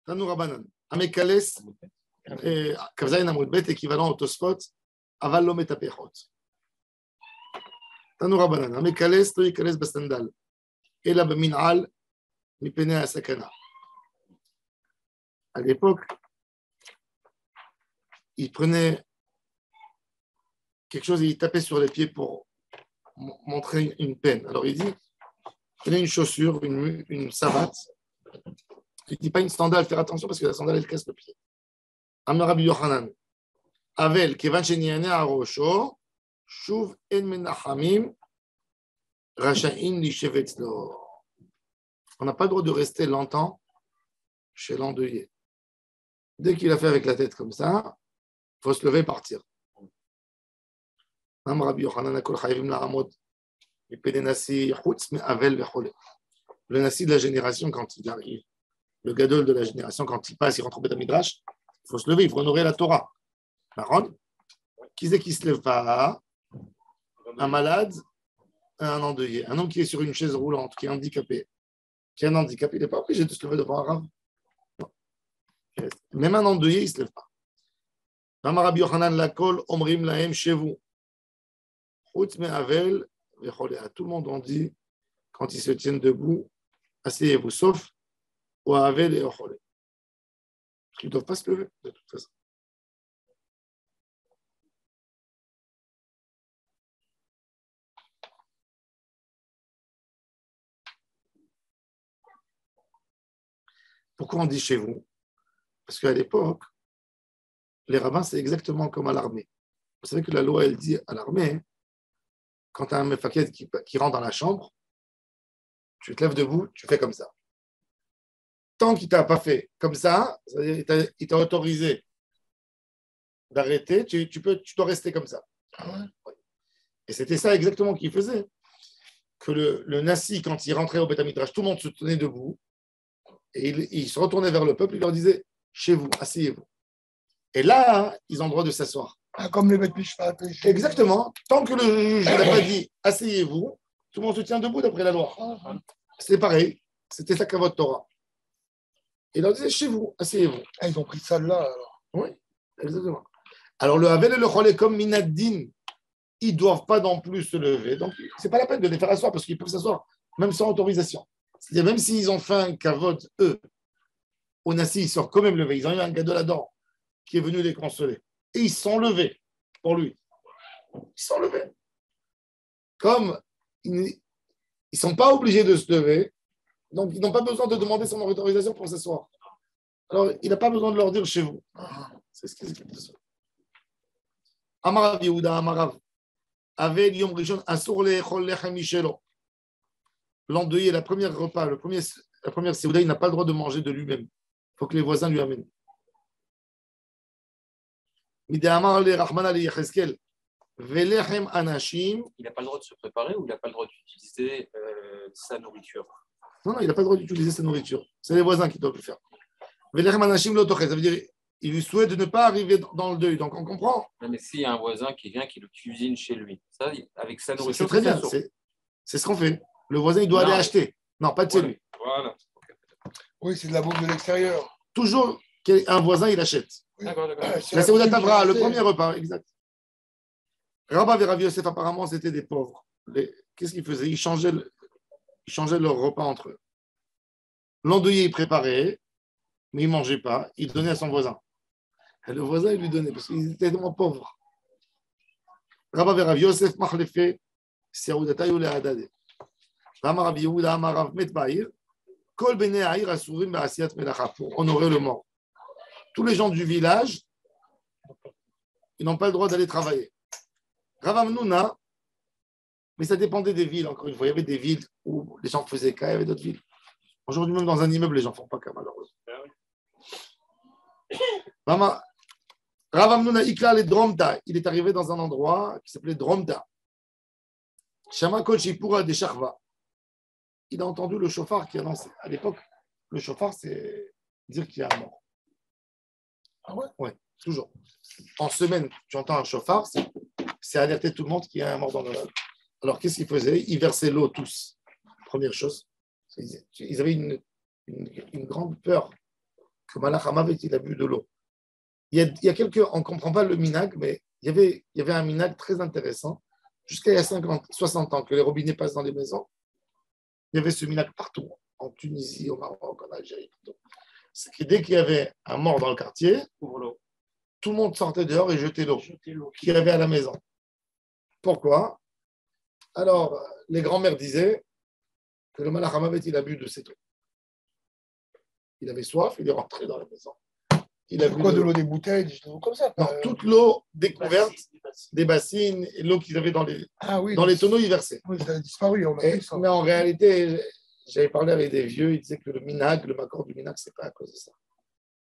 Tanou Rabanan. Amekales, Kavzaïn Amoud Bet, équivalent au Tosfot, Aval lo metapechot. Tanou Rabanan. Amekales, lo yikales bastandal. Ela beminal, mipene asakana. À l'époque, il prenait quelque chose et il tapait sur les pieds pour montrer une peine. Alors il dit, prenez une chaussure, une savate. Il ne dit pas une sandale, faire attention parce que la sandale, elle casse le pied. Amar Rabbi Yochanan, Avel, Kevan Sheniane Arosho, Shuv En Menachamim, Racha'in Lishevetzlo. On n'a pas le droit de rester longtemps chez l'endeuillé. Dès qu'il a fait avec la tête comme ça, il faut se lever et partir. Amar Rabbi Yochanan, Akol Chayvim Laramot, Mipene Nasi, Chutz Me'avel Vechole. Le Nasi de la génération, quand il arrive, le gadol de la génération, quand il passe, il rentre au Beth Midrash, il faut se lever, il faut honorer la Torah. Aaron, qui c'est qui ne se lève pas? Un malade, un endeuillé. Un homme qui est sur une chaise roulante, qui est handicapé. Qui est un handicapé, il n'est pas obligé de se lever devant un rave. Même un endeuillé, il ne se lève pas. Amar Rabbi Yochanan Lakol, Omrim Lahem chez vous. Chutz Me'avel Vechole. À tout le monde, on dit, quand ils se tiennent debout, asseyez-vous, sauf ou Avel et Ochole. Ils ne doivent pas se lever, de toute façon. Pourquoi on dit chez vous? Parce qu'à l'époque, les rabbins, c'est exactement comme à l'armée. Vous savez que la loi, elle dit à l'armée, quand tu as un mefaket qui rentre dans la chambre, tu te lèves debout, tu fais comme ça. Tant qu'il ne t'a pas fait comme ça, c'est-à-dire il t'a autorisé d'arrêter, tu dois rester comme ça. Et c'était ça exactement qu'il faisait. Que le Nassi, quand il rentrait au Beth Midrash, tout le monde se tenait debout et il se retournait vers le peuple, il leur disait chez vous, asseyez-vous. Et là, ils ont le droit de s'asseoir. Comme les bêtes Mishpat. Exactement. Tant que le juge n'a pas dit asseyez-vous, tout le monde se tient debout d'après la loi. C'est pareil. C'était ça qu'à votre Torah. Et il leur disait chez vous, asseyez-vous. Ah, ils ont pris ça là alors. Oui, exactement. Alors le Havel et le Cholé, comme Minaddin, ils ne doivent pas non plus se lever. Donc, ce n'est pas la peine de les faire asseoir parce qu'ils peuvent s'asseoir même sans autorisation. C'est-à-dire, même s'ils ont fait un kavod, eux, au Nassi, ils sont quand même levés. Ils ont eu un gadol là-dedans qui est venu les consoler. Et ils sont levés pour lui. Ils sont levés. Comme ils ne sont pas obligés de se lever, donc ils n'ont pas besoin de demander son autorisation pour s'asseoir. Alors, il n'a pas besoin de leur dire chez vous. C'est ce qu'ils expliquent. Amarav Yehuda, Amarav. Avec Yom Rishon, Asur le'echol lechem mishelo. L'endeuillé, la première repas, la première séouda, il n'a pas le droit de manger de lui-même. Il faut que les voisins lui amènent. Il n'a pas le droit de se préparer ou il n'a pas le droit d'utiliser sa nourriture? Non, il n'a pas le droit d'utiliser sa nourriture. C'est les voisins qui doivent le faire. Ça veut dire il lui souhaite de ne pas arriver dans le deuil. Donc on comprend. Non, mais s'il y a un voisin qui vient, qui le cuisine chez lui, ça, avec sa nourriture, c'est très bien. C'est ce qu'on fait. Le voisin, il doit aller acheter. Non, pas de chez lui. Voilà. Oui, c'est de la bouffe de l'extérieur. Toujours un voisin, il achète. Oui. D'accord. La Seouda Tavra, le premier repas, exact. Rabba et Rav Yosef, apparemment, c'était des pauvres. Qu'est-ce qu'ils faisaient? Ils changeaient leur repas entre eux. L'endeuillé, il préparait, mais il ne mangeait pas. Il donnait à son voisin. Et le voisin, il lui donnait, parce qu'ils étaient tellement pauvres. Rabba et Rav Yosef, Machlefe, Seoudatayou le Hadade. Rama Rav Yehuda, Amarav Metbaïr, Kol Bene Aïr Asurim Ba'asiat Melacha, pour honorer le mort. Tous les gens du village, ils n'ont pas le droit d'aller travailler. Rav Amnouna, mais ça dépendait des villes, encore une fois. Il y avait des villes où les gens faisaient cas, il y avait d'autres villes. Aujourd'hui, même dans un immeuble, les gens ne font pas cas, malheureusement. Rav Amnouna Ikla le Dromta, il est arrivé dans un endroit qui s'appelait Dromta. Shama Kol Shipura de Sharva. Il a entendu le chauffard qui annonçait. À l'époque, le chauffard, c'est dire qu'il y a un mort. Ah ouais? Ouais, toujours. En semaine, tu entends un chauffard, c'est alerter tout le monde qu'il y a un mort dans le lac. Alors, qu'est-ce qu'ils faisaient? Ils versaient l'eau tous. Première chose. Ils avaient une grande peur que Malach Hamavet, il a bu de l'eau. Il y a quelques, on ne comprend pas le minag, mais il y avait un minag très intéressant. Jusqu'à il y a 50, 60 ans, que les robinets passent dans les maisons, il y avait ce minag partout, en Tunisie, au Maroc, en Algérie, partout. C'est que dès qu'il y avait un mort dans le quartier, tout le monde sortait dehors et jetait l'eau qu'il y avait à la maison. Pourquoi? Alors, les grands-mères disaient que le Malach Hamavet, il a bu de cette eau. Il avait soif, il est rentré dans la maison. Il a bu Pourquoi de l'eau des bouteilles, des choses comme ça? Non, toute l'eau découverte des bassines, et l'eau qu'ils avaient dans les tonneaux, ils versaient. Oui, ça a disparu, on a pris ça. Mais en réalité, j'avais parlé avec des vieux, ils disaient que le minag, le makor du minag, c'est pas à cause de ça.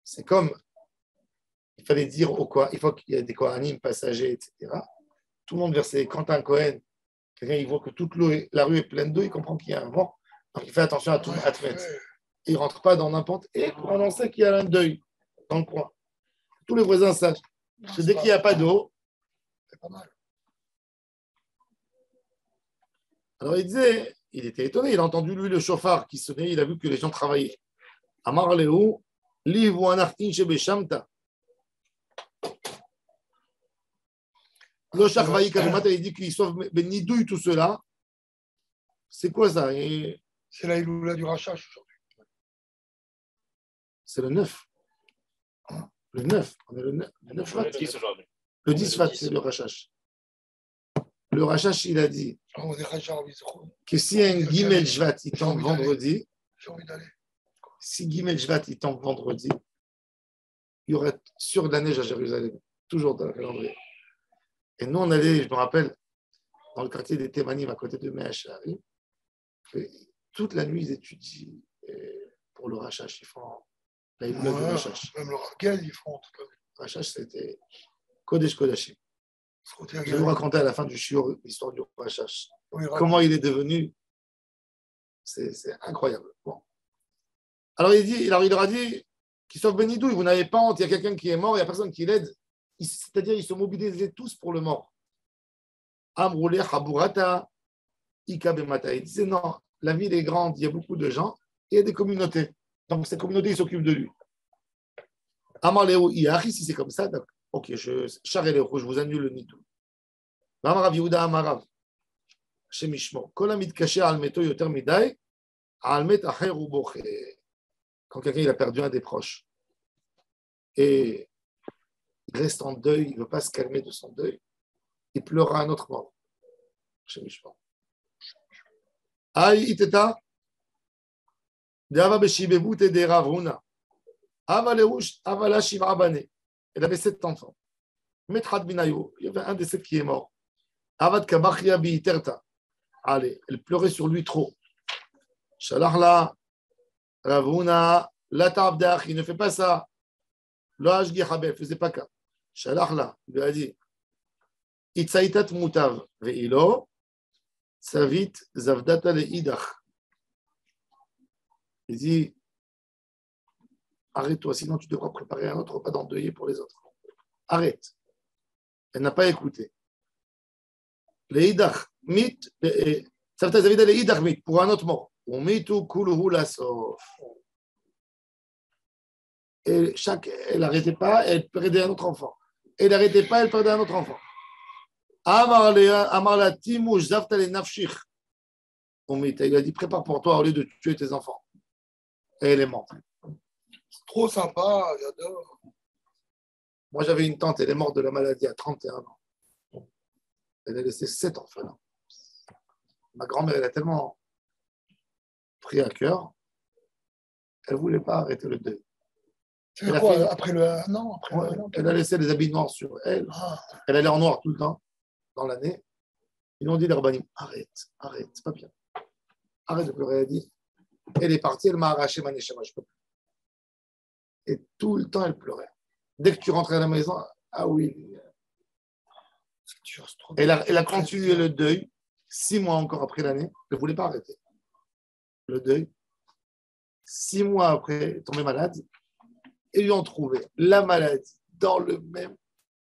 C'est comme, il fallait dire au quoi, il faut qu'il y ait des kohanim passagers, etc. Tout le monde versait. Quand un kohen, quelqu'un, il voit que toute l'eau, la rue est pleine d'eau, il comprend qu'il y a un vent. Donc il fait attention à tout, à te mettre. Il ne rentre pas dans n'importe. Et pour annoncer qu'il y a un deuil dans le coin. Tous les voisins sachent. Parce que dès qu'il n'y a pas d'eau, c'est pas mal. Alors il disait, il était étonné, il a entendu lui le chauffard qui sonnait, il a vu que les gens travaillaient. Amar Léo, livre ou un artin chez Beshamta. Le Chachvaï Kalumat, il dit qu'ils sauvent Benidouille, tout cela. C'est quoi ça? C'est la Iloula du Rachach aujourd'hui. C'est le 9. Le 9. On est le 9 Shvat. Le 10 aujourd'hui. Le 10 Shvat, c'est le Rachach. Le Rachach, il a dit que si un Gimel Shvat, il tombe vendredi, j'ai envie d'aller. Si Gimel Shvat, il tombe vendredi, il y aurait sûr de la neige à Jérusalem, toujours dans le calendrier. Et nous, on allait, je me rappelle, dans le quartier des Thémanim, à côté de Meachari, toute la nuit, ils étudient pour le Rachach, ils font la Iloula du Rachach. Même le Rachel, ils font toute la nuit. Rachach, c'était Kodesh Kodashim. Je vais vous raconter à la fin du shiur l'histoire du Rachach. Oui, comment il est devenu. C'est incroyable. Bon. Alors, il leur a dit qu'il sauve Benidouille, vous n'avez pas honte, il y a quelqu'un qui est mort, il n'y a personne qui l'aide. C'est-à-dire, ils se mobilisaient tous pour le mort. Amroulé, Haburata, Ikabemata. Il disait non, la ville est grande, il y a beaucoup de gens, et il y a des communautés. Donc, ces communautés, ils s'occupent de lui. Amarléo, Iachi, si c'est comme ça, donc, ok, je vous annule le nidou. Amarav Yehuda Amarav, Shemishmo, Kolamit Kaché Almeto Yoter Midai, Almet Acher Uboche. Quand quelqu'un il a perdu un des proches et il reste en deuil, il ne veut pas se calmer de son deuil, il pleurera un autre mort. Shemishmo. Aïe Iteta, Deava Beshibebu Tede Ravuna, Avaleush, Avala Shiva Bane. Elle avait 7 enfants. Metrat Binayo, il y avait un des 7 qui est mort. Avad Kabachia Biiterta. Allez, elle pleurait sur lui trop. Shalachla, Ravuna, la tabdach, il ne fait pas ça. Le hashgi habel, faisait pas cas. Shalachla, il lui a dit Itzaitat mutav, ve'ilo, savit zavdata le idach. Il dit arrête-toi, sinon tu devras préparer un autre repas d'endeuillé pour les autres. Arrête. Elle n'a pas écouté. Le idach, mit, savta zavida le idach mit, pour un autre mort. Et elle n'arrêtait pas, elle perdait un autre enfant. Elle n'arrêtait pas, elle perdait un autre enfant. Il a dit prépare pour toi au lieu de tuer tes enfants. Et elle est morte. C'est trop sympa, j'adore. Moi j'avais une tante, elle est morte de la maladie à 31 ans. Elle a laissé 7 enfants. Ma grand-mère, elle a tellement pris à cœur, elle ne voulait pas arrêter le deuil. C'est quoi, après le 1 an après ouais, le 1 an, elle a laissé des habits noirs sur elle. Elle allait en noir tout le temps, dans l'année. Ils ont dit, les rabbinim, arrête, c'est pas bien. Arrête de pleurer. Elle a dit, elle est partie, elle m'a arraché ma neshama, je peux plus. Et tout le temps, elle pleurait. Dès que tu rentrais à la maison, ah oui. Elle a continué le deuil, 6 mois encore après l'année, elle ne voulait pas arrêter. Le deuil. 6 mois après, elle est tombée malade. Et lui ont trouvé la maladie dans le même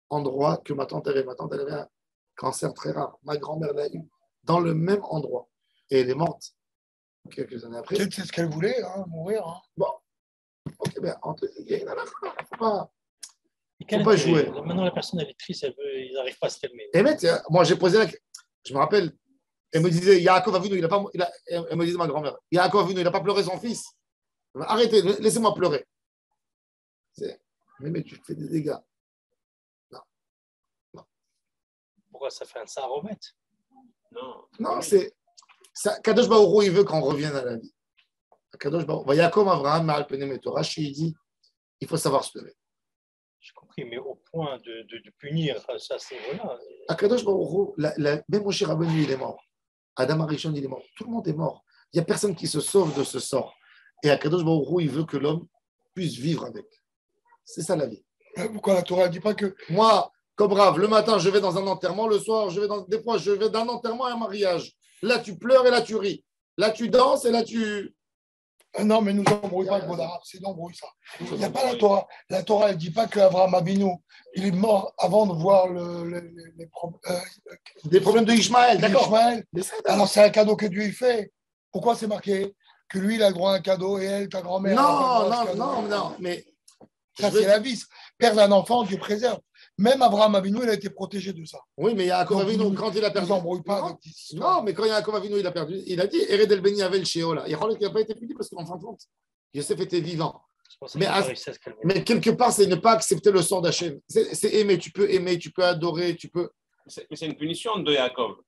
endroit que ma tante avait. Ma tante, elle avait un cancer très rare. Ma grand-mère l'a eu dans le même endroit. Et elle est morte quelques années après. C'est ce qu'elle voulait, hein, mourir. Hein. Bon, ok, Mais il y a une halakha, faut pas jouer. jouer. Maintenant, la personne, elle est triste, ils n'arrivent pas à se calmer. Et moi, j'ai posé je me rappelle, elle me disait, Yaakov Avinu, elle me disait, ma grand-mère, Yaakov Avinu, il n'a pas pleuré son fils. Arrêtez, laissez-moi pleurer. Mais tu fais des dégâts. Non. Pourquoi ça fait un saromètre? Non, c'est. Kadosh Baruch Hu, il veut qu'on revienne à la vie. Kadosh Baruch Hu, Yaakov Avraham, Ma'al Penem et Torah, il dit, il faut savoir se lever. J'ai compris, mais au point de punir, ça, c'est voilà. Kadosh Baruch Hu, même Moshe Rabbeinu, il est mort. Adam Arishon, il est mort. Tout le monde est mort. Il n'y a personne qui se sauve de ce sort. Et Akadosh Baruch Hu, il veut que l'homme puisse vivre avec. C'est ça la vie. Pourquoi la Torah ne dit pas que... Moi, comme Rav, le matin, je vais dans un enterrement. Le soir, des fois, je vais d'un enterrement à un mariage. Là, tu pleures et là, tu ris. Là, tu danses et là, tu... Non, mais nous embrouillons pas avec mon arabe. C'est d'embrouiller ça. Il n'y a pas la Torah. La Torah, elle ne dit pas qu'Abraham Avinu, il est mort avant de voir des problèmes de Ishmaël. D'accord. Alors, c'est un cadeau que Dieu fait. Pourquoi c'est marqué que lui, il a le droit à un cadeau et elle, ta grand-mère... Non, mais... Ça, c'est la vie. Perdre un enfant, Dieu préserve. Même Abraham Avinu, il a été protégé de ça. Oui, mais Yaakov Avinu, quand il a perdu... Non, mais quand Yaakov Avinu, il a perdu, il a dit « Ered el Beni Avel Sheola ». Il n'a pas été puni parce qu'en fin de compte, Yosef était vivant. Mais quelque part, c'est ne pas accepter le sort d'Hachem. C'est aimer, tu peux adorer, tu peux... Mais c'est une punition de Yaakov.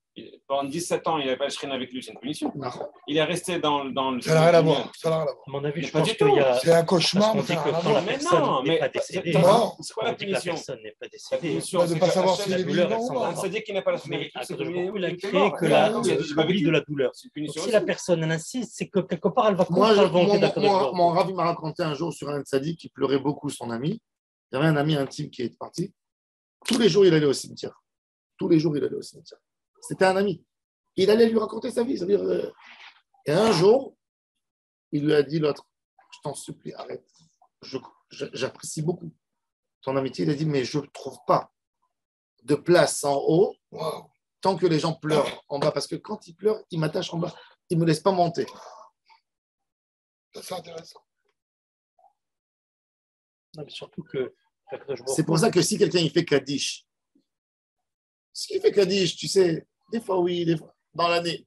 Pendant 17 ans, il n'avait pas de Shrine avec lui, c'est une punition. Non. Il est resté dans le... Ça n'a rien à voir. À mon avis, je pense qu'il y a... C'est un cauchemar. On dit que quand la personne n'est pas décédée, c'est quoi la punition? La personne n'est pas décédée. De ne pas savoir si la douleur, elle s'en va. Ça dit qu'il n'a pas la Mais il a créé mort. que l'oubli de la douleur. Si la personne insiste, c'est que quelque part, elle va contre la volonté d'Akadosh. Mon Rav m'a raconté un jour sur un tzaddik qui pleurait beaucoup son ami. Il y avait un ami intime qui est parti. Tous les jours, il allait au cimetière. C'était un ami. Il allait lui raconter sa vie. C'est-à-dire, et un jour, il lui a dit l'autre, je t'en supplie, arrête. J'apprécie beaucoup ton amitié. Il a dit, mais je ne trouve pas de place en haut tant que les gens pleurent en bas. Parce que quand ils pleurent, ils m'attachent en bas. Ils ne me laissent pas monter. C'est intéressant. Non, mais surtout que... C'est pour ça que si quelqu'un il fait Kaddish, tu sais, des fois oui, des fois dans l'année.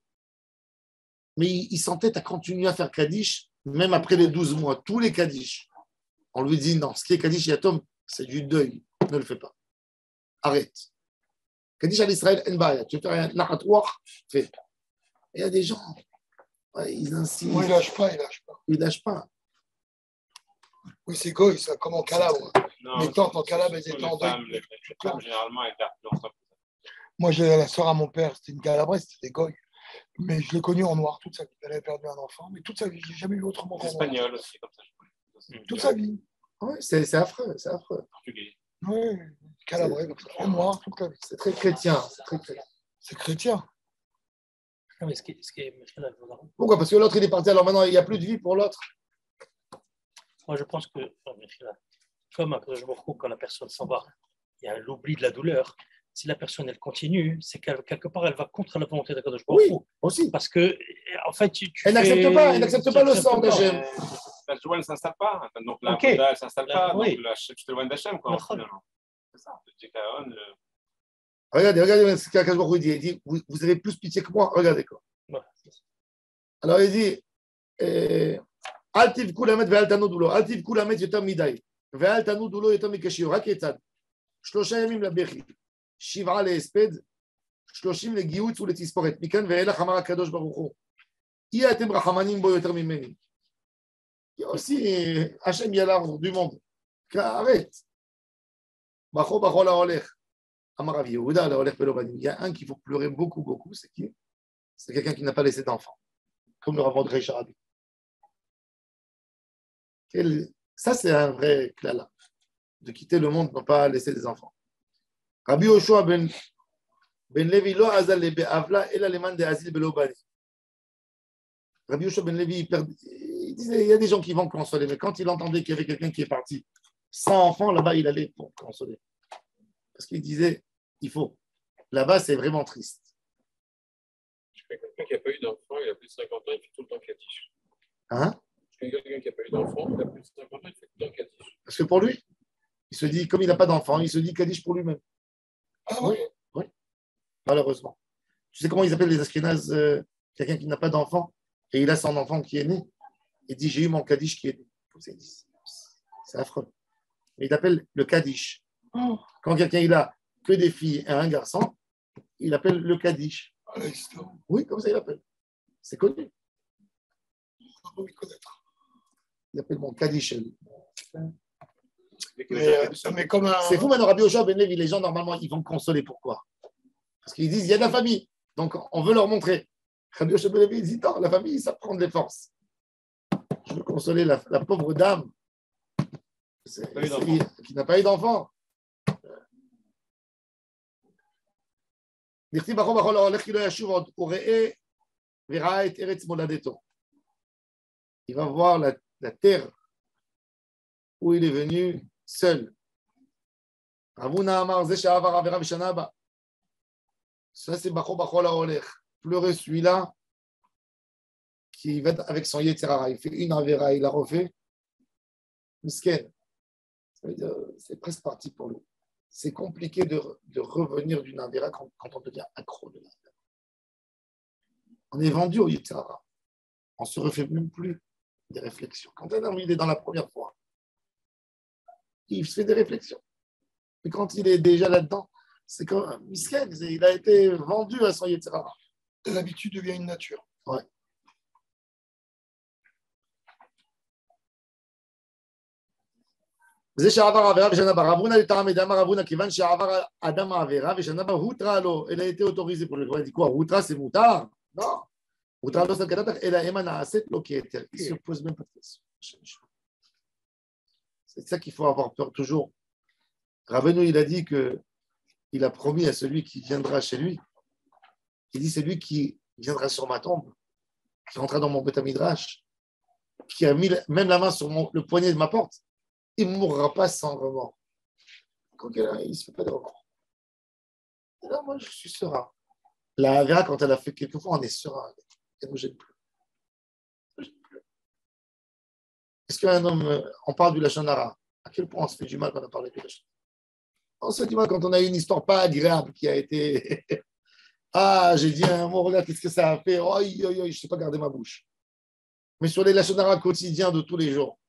Mais il s'entête à continuer à faire Kaddish, même après les 12 mois, tous les Kaddish. On lui dit non, ce qui est Kaddish Yatom, c'est du deuil, ne le fais pas. Arrête. Kaddish à l'Israël, Enbaya, tu veux faire un nahatouar, fais. Et il y a des gens, ils insistent. Moi, il ne lâche pas. Oui, c'est goy, ça, comme en Calabre. Mes tantes en Calabre, elles étaient en deuil. Les femmes, généralement, elles gardent longtemps. Moi, j'ai la sœur à mon père, c'était une Calabraise, c'était des goy. Mais je l'ai connue en noir toute sa vie. Elle avait perdu un enfant, mais toute sa vie, je n'ai jamais vu autrement qu'en noir. Espagnol aussi, comme ça. Toute sa vie. Oui, c'est affreux, c'est affreux. Portugais. Oui, Calabraise, en noir toute la vie. C'est très chrétien, C'est chrétien. Non, mais ce qui est... Pourquoi? Parce que l'autre, il est parti, alors maintenant, il n'y a plus de vie pour l'autre. Moi, je pense que, comme à quand la personne s'en va, il y a l'oubli de la douleur. Si la personne, elle continue, c'est quelque part, elle va contre la volonté d'Akadosh Baruch Hu. Oui, aussi. Parce que, en fait, elle n'accepte pas le sort d'Hachem. La joie ne s'installe pas. Donc la Bouddha ne s'installe pas. Donc tu te loin d'Hachem. C'est ça. Regardez ce qu'Akadosh Baruch Hu dit. Il dit, vous avez plus pitié que moi. Regardez quoi. Alors il dit, Al tivku lamet ve'al tanu dulo. Al tivku lamet yotam midai. Ve'al tanu dulo yotam mikashio. רק כיצד? 3 ימים לבכי. 7 להספד, 30 לגיהוץ ולתספורת. מכאן ואילך אמר הקדוש ברוך הוא, אי אתם רחמנים בו יותר ממני. aussi, Hachem, il y a l'arbre du monde. Arrête. Bacho, bacho, la olech. Amar Rav Yehuda, la olech pelovanim. Il y a un qu'il faut pleurer beaucoup, beaucoup. C'est qui? C'est quelqu'un qui n'a pas laissé d'enfant. Comme le Rav André Charabi. Ça, c'est un vrai klala. De quitter le monde, ne pas laisser des enfants. Rabbi Yoshua ben Levi lo azal le be'avla ela leman de azil belo bani. Rabbi Yoshua ben Levi, il disait, il y a des gens qui vont consoler, mais quand il entendait qu'il y avait quelqu'un qui est parti sans enfant, là-bas, il allait pour consoler. Parce qu'il disait, il faut. Là-bas, c'est vraiment triste. Je connais quelqu'un qui n'a pas eu d'enfant, il a plus de 50 ans, il fait tout le temps Kaddish. Hein? Je Quelqu'un qui n'a pas eu d'enfant, il a plus de 50 ans, il fait tout un Kaddish. Parce que pour lui, il se dit, comme il n'a pas d'enfant, il se dit Kaddish pour lui-même. Ah Oui, oui. oui, malheureusement. Tu sais comment ils appellent les Ashkénazes, quelqu'un qui n'a pas d'enfant, et il a son enfant qui est né. Il dit, j'ai eu mon Kaddish qui est né. C'est affreux. Mais il appelle le Kaddish. Quand quelqu'un il a que des filles et un garçon, il appelle le Kaddish. Ah, l'histoire. Oui, comme ça il appelle. C'est connu. On va lui connaître. Il appelle mon Kaddish. Mais comme un... C'est fou maintenant, Rabbi Yoshua Ben Levi, les gens normalement ils vont consoler. Pourquoi? Parce qu'ils disent il y a de la famille, donc on veut leur montrer. Rabbi Yoshua Ben Levi dit non, la famille ça prend des forces. Je veux consoler la pauvre dame qui n'a pas eu d'enfant. Il va voir la terre où il est venu seul. Ravuna Amar, ça c'est Bachor Bachor Laolech. Pleurer celui-là qui va avec son Yetzirara. Il fait une Avera, il la refait. Misken. C'est presque parti pour lui. C'est compliqué de revenir d'une Avera quand on devient accro de l'Avera. On est vendu au Yetzirara. On ne se refait même plus des réflexions. Quand un homme il est dans la première fois, il se fait des réflexions. Mais quand il est déjà là-dedans, c'est comme un misken, il a été vendu à son Yetzirara. L'habitude devient une nature. Ouais. זה שעבר העבירה ושנה בה, רבונה לטעם אדם רבונה, כיוון שעבר אדם העבירה ושנה בה הותרה לו, אלא הייתה autorisé pour le droit dit quoi, הותרה c'est מותר? Non. הותרה לו סלקתך, אלא המה נעשית לו כיתר. Il se pose même pas de question. C'est ça qu'il faut avoir peur toujours. Rabbeinu, il a dit que il a promis à celui qui viendra chez lui, il dit c'est lui qui viendra sur ma tombe, qui rentrera dans mon Beth Midrash, qui a mis même la main sur le poignet de ma porte, il ne mourra pas sans remords. Quand il ne se fait pas de remords. Et là, moi, je suis serein. La Avera, quand elle a fait quelques fois, on est serein. Elle ne me gêne plus. Est-ce qu'un homme, on parle du Lachon Hara, à quel point on se fait du mal quand on a parlé du Lachon Hara? On se fait du mal quand on a eu une histoire pas agréable qui a été ah, j'ai dit un mot, regarde, qu'est-ce que ça a fait? Oh, je ne sais pas garder ma bouche. Mais sur les Lachon Hara quotidiens de tous les jours,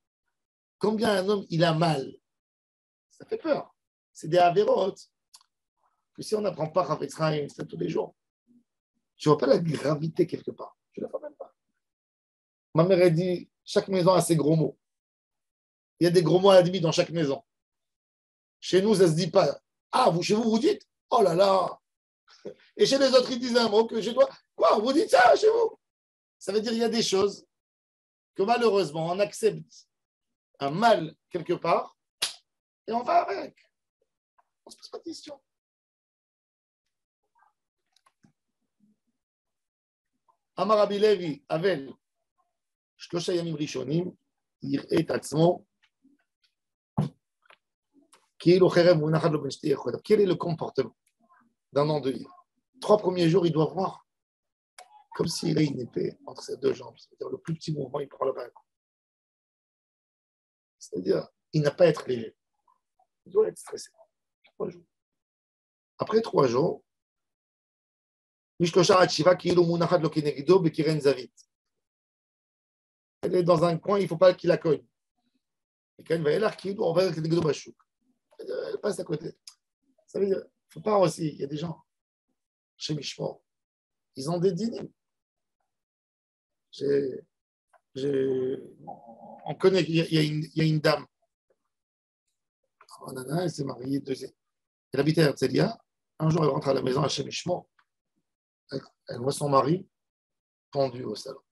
combien un homme, il a mal? Ça fait peur. C'est des avérotes. Que si on n'apprend pas Chafetz Chaim, c'est tous les jours. Tu ne vois pas la gravité quelque part. Tu ne la vois même pas. Ma mère a dit, chaque maison a ses gros mots. Il y a des gros mots à demi dans chaque maison. Chez nous, ça ne se dit pas. Ah, chez vous, vous dites? Oh là là. Et chez les autres, ils disent un mot que chez toi. Quoi, vous dites ça chez vous? Ça veut dire qu'il y a des choses que malheureusement, on accepte un mal quelque part et on va avec. On ne se pose pas de questions. Amar Rabbi Levi, Avel, Shlosha Yamim Rishonim, יראה את עצמו כאילו חרב מונחת לו בין שתי יחדיו. Quel est le comportement d'un endeuillé? 3 premiers jours, il doit voir comme s'il a une épée entre ses 2 jambes. C'est-à-dire le plus petit mouvement, il prend le bain. C'est-à-dire, il n'a pas à être léger. Il doit être stressé. 3 jours. Après 3 jours, Mishlosha Hachiva כאילו מונחת לו כנגדו בקרן זווית. Elle est dans un coin, il ne faut pas qu'il la cogne. Et quand elle va là, on va dire que c'est elle passe à côté. Ça veut dire, il ne faut pas aussi, il y a des gens, chez Mishmor, ils ont des dîners. On connaît, il y a une dame. Nana, elle s'est mariée, elle habitait à Herzliya. Un jour, elle rentre à la maison à chez Mishmor. Elle voit son mari pendu au salon.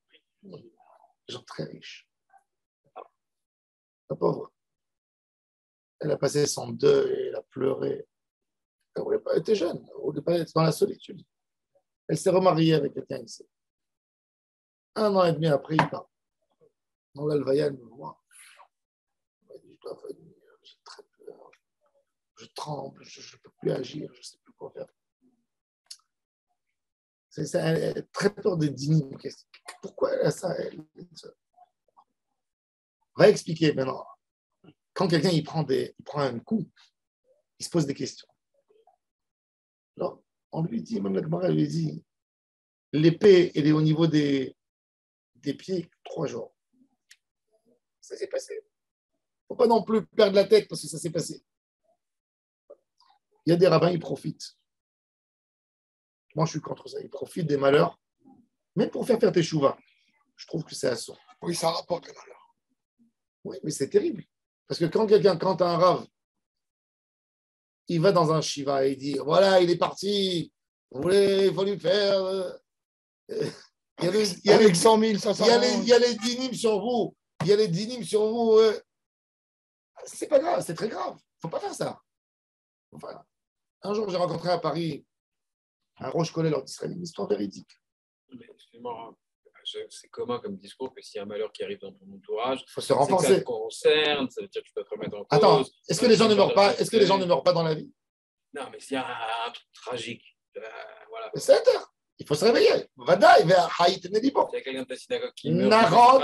Des gens très riches. La pauvre, elle a passé son deuil, elle a pleuré. Elle voulait pas être jeune, elle voulait pas être dans la solitude. Elle s'est remariée avec quelqu'un ici. 1 an et demi après, il part. Donc là, le Vaïa, elle me voit. Elle dit, je dois venir, j'ai très peur. Je tremble, je ne peux plus agir, je ne sais plus quoi faire. Elle a très peur des dîners. Pourquoi elle a ça? Va expliquer maintenant. Quand quelqu'un il prend un coup, il se pose des questions. Alors, on lui dit, même la Gemara lui dit, l'épée, elle est au niveau des pieds 3 jours. Ça s'est passé. Il ne faut pas non plus perdre la tête parce que ça s'est passé. Il y a des rabbins, ils profitent. Moi, je suis contre ça. Ils profitent des malheurs, même pour faire tes chouvas. Je trouve que c'est assaut. Oui, ça rapporte le malheur. Oui, mais c'est terrible. Parce que quand un rave, il va dans un shiva et il dit, voilà, il est parti, il faut lui faire... Il y a Avec 100 000, ça il y a les dynimes sur vous. Il y a les dynimes sur vous. C'est pas grave, c'est très grave. Il ne faut pas faire ça. Enfin, un jour, j'ai rencontré à Paris un roche collé lors d'Israël, une histoire véridique. Mais excuse-moi, c'est commun comme discours que s'il y a un malheur qui arrive dans ton entourage, il faut se renforcer. Ça te concerne, ça veut dire que tu dois te remettre en cause. Attends, est-ce que les gens ne meurent pas? Est-ce que les gens ne meurent pas dans la vie? Non, mais s'il y a un truc tragique, voilà. C'est interdit. Il faut se réveiller. Vadaï, vers Haït Nedibo. Il y a quelqu'un de ta synagogue qui meurt. Naron,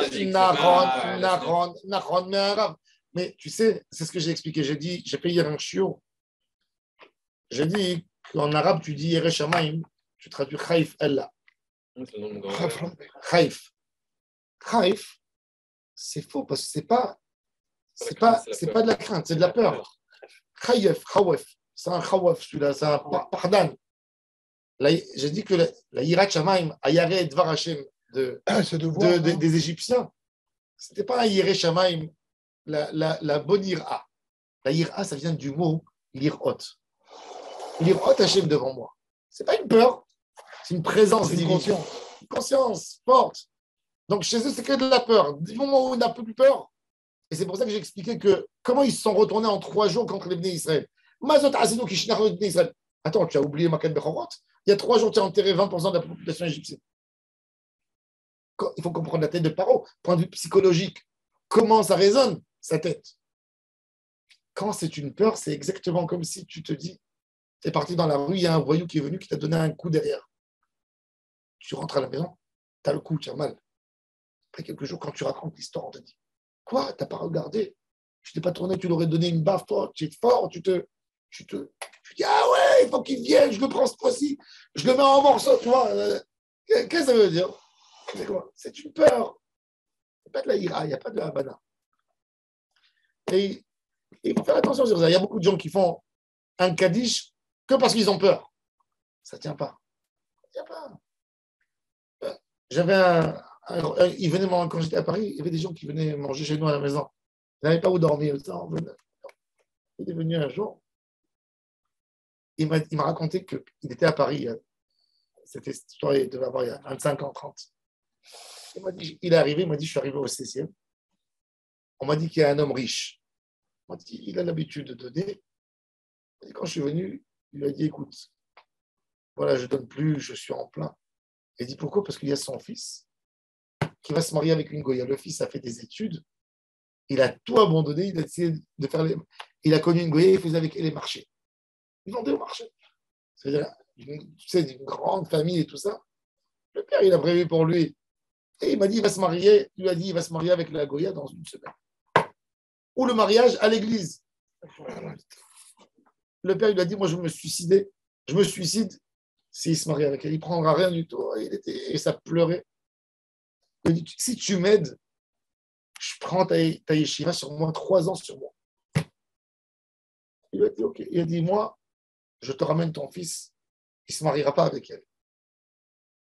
mais arabe. Mais tu sais, c'est ce que j'ai expliqué. J'ai payé un chiot. J'ai dit qu'en arabe, tu dis Yere Shamaim, tu traduis Khaif Allah. Khaif. Khaif, c'est faux parce que c'est pas de la crainte, c'est de la peur. Khayef, Khawef. C'est un Khawef, celui-là, c'est un pardon. J'ai dit que la Yirat Shamaim, Ayare Dvar Hashem des Égyptiens, ce n'était pas un Yireh Shamaim, la bonne Ira. La Ira, ça vient du mot Lirot. Lirot Hashem devant moi. Ce n'est pas une peur, c'est une présence divine. Une conscience forte. Donc chez eux, c'est que de la peur. Du moment où on n'a plus peur, et c'est pour ça que j'ai expliqué que comment ils se sont retournés en 3 jours contre les Bnei Israël. Mazot Asino Kishnach les Bnei Israël. Attends, tu as oublié Makan Bechorot? Il y a 3 jours, tu as enterré 20% de la population égyptienne. Il faut comprendre la tête de Paro. Point de vue psychologique, comment ça résonne, sa tête? Quand c'est une peur, c'est exactement comme si tu te dis, tu es parti dans la rue, il y a un voyou qui est venu, qui t'a donné un coup derrière. Tu rentres à la maison, tu as le coup, tu as mal. Après quelques jours, quand tu racontes l'histoire, on te dit, quoi, tu n'as pas regardé? Tu t'es pas tourné, tu l'aurais donné une baffe, toi, tu es fort, tu dis, ah ouais, il faut qu'il vienne, je le prends ce fois-ci, je le mets en morceaux, tu vois. Qu'est-ce que ça veut dire? C'est une peur. Il n'y a pas de la ira, il n'y a pas de la habana. Et il faut faire attention sur ça. Il y a beaucoup de gens qui font un kaddish que parce qu'ils ont peur. Ça ne tient pas. Ça tient pas. Il venait, quand j'étais à Paris, il y avait des gens qui venaient manger chez nous à la maison. Ils n'avaient pas où dormir. Il est venu un jour. Il m'a raconté qu'il était à Paris. Cette histoire, il devait avoir il y a 25 ans, 30. Il est arrivé, il m'a dit, je suis arrivé au 16e. On m'a dit qu'il y a un homme riche. On m'a dit, il a l'habitude de donner. Et quand je suis venu, il lui a dit, écoute, voilà, je ne donne plus, je suis en plein. Il dit, pourquoi? Parce qu'il y a son fils qui va se marier avec une goya. Le fils a fait des études. Il a tout abandonné. Il a essayé de faire Il a connu une goya, il faisait avec elle les marchés. Il vendait au marché. C'est-à-dire, tu sais, d'une grande famille et tout ça. Le père, il a prévu pour lui. Et il m'a dit, il va se marier. Il lui a dit, il va se marier avec la goya dans 1 semaine. Ou le mariage à l'église. Le père, il lui a dit, moi, je vais me suicider. Je me suicide s'il se marie avec elle. Il ne prendra rien du tout. Et ça pleurait. Il a dit, si tu m'aides, je prends ta yeshiva sur moi, 3 ans sur moi. Il a dit, ok. Il a dit, moi, je te ramène ton fils, il ne se mariera pas avec elle.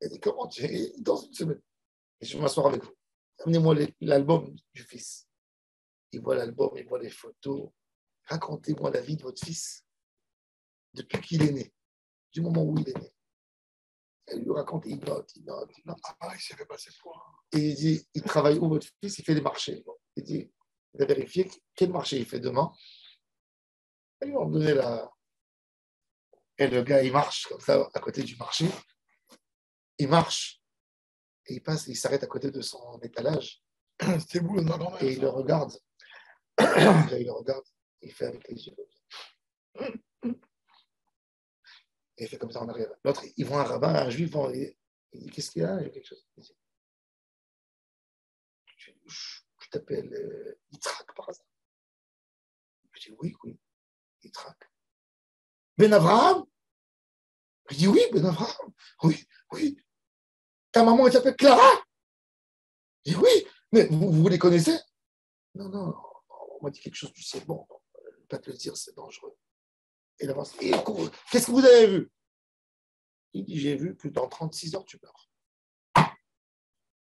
Il a dit, comment tu es dans 1 semaine? Et je vais m'asseoir avec vous. Amenez-moi l'album du fils. Il voit l'album, il voit les photos. Racontez-moi la vie de votre fils depuis qu'il est né, du moment où il est né. Elle lui raconte, il note. Ah, il s'est fait passer pour. Et il dit, il travaille où votre fils? Il fait des marchés. Il dit, il a vérifié quel marché il fait demain. Et ils lui ont donné la... Et le gars, il marche comme ça à côté du marché. Il marche. Et il passe, il s'arrête à côté de son étalage. C'était boulot de ma grand-mère. Et il le regarde. Il le regarde. Il fait avec les yeux. Et il fait comme ça en arrière. L'autre, ils voit un rabbin, un juif. Il dit, qu'est-ce qu'il y a? Il y a quelque chose. Il dit, je t'appelle dit oui, oui. Il traque. Ben Avraham? Il dit oui, Ben Avraham. Oui, oui. Ta maman, elle s'appelle Clara? Il dit oui, mais vous les connaissez? Non, non, on m'a dit quelque chose, tu sais, bon, pas te le dire, c'est dangereux. Et il avance. Et qu'est-ce que vous avez vu? Il dit, j'ai vu que dans 36 heures, tu meurs.